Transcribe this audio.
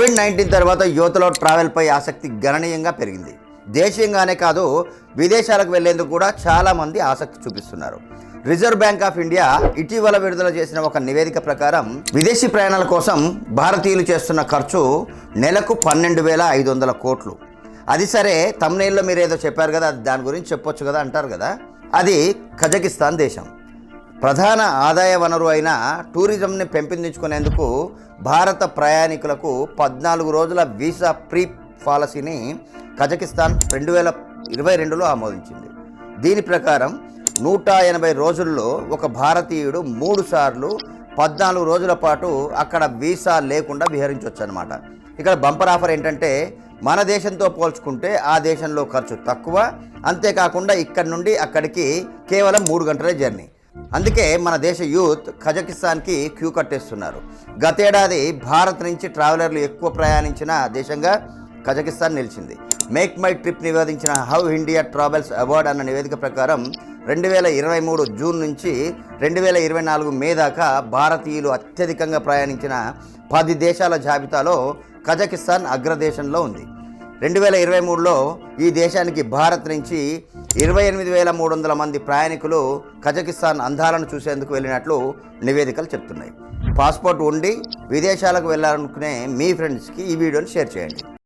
COVID-19 తర్వాత యువతలో ట్రావెల్పై ఆసక్తి గణనీయంగా పెరిగింది. దేశీయంగానే కాదు, విదేశాలకు వెళ్లేందుకు కూడా చాలామంది ఆసక్తి చూపిస్తున్నారు. రిజర్వ్ బ్యాంక్ ఆఫ్ ఇండియా ఇటీవల విడుదల చేసిన ఒక నివేదిక ప్రకారం విదేశీ ప్రయాణాల కోసం భారతీయులు చేస్తున్న ఖర్చు నెలకు 12,500 కోట్లు. అది సరే, తమ్నెయిల్లో మీరు ఏదో చెప్పారు కదా, దాని గురించి చెప్పొచ్చు కదా అంటారు కదా. అది కజకిస్తాన్ దేశం. ప్రధాన ఆదాయ వనరు అయిన టూరిజంని పెంపొందించుకునేందుకు భారత ప్రయాణికులకు 14 రోజుల వీసా ఫ్రీ పాలసీని కజకిస్తాన్ 2022లో ఆమోదించింది. దీని ప్రకారం 180 రోజుల్లో ఒక భారతీయుడు 3 సార్లు 14 రోజుల పాటు అక్కడ వీసా లేకుండా విహరించవచ్చు అన్నమాట. ఇక్కడ బంపర్ ఆఫర్ ఏంటంటే, మన దేశంతో పోల్చుకుంటే ఆ దేశంలో ఖర్చు తక్కువ, అంతేకాకుండా ఇక్కడి నుండి అక్కడికి కేవలం 3 గంటలే జర్నీ. అందుకే మన దేశ యూత్ కజకిస్తాన్కి క్యూ కట్టేస్తున్నారు. గతేడాది భారత్ నుంచి ట్రావెలర్లు ఎక్కువ ప్రయాణించిన దేశంగా కజకిస్తాన్ నిలిచింది. మేక్ మై ట్రిప్ నివేదించిన హౌ ఇండియా ట్రావెల్స్ అవార్డ్ అన్న నివేదిక ప్రకారం 2023 జూన్ నుంచి 2024 మే దాకా భారతీయులు అత్యధికంగా ప్రయాణించిన 10 దేశాల జాబితాలో కజకిస్తాన్ అగ్రదేశంలో ఉంది. 2023లో ఈ దేశానికి భారత్ నుంచి 28,300 మంది ప్రయాణికులు కజకిస్తాన్ అందాలను చూసేందుకు వెళ్ళినట్లు నివేదికలు చెప్తున్నాయి. పాస్పోర్ట్ ఉండి విదేశాలకు వెళ్ళాలనుకునే మీ ఫ్రెండ్స్కి ఈ వీడియోని షేర్ చేయండి.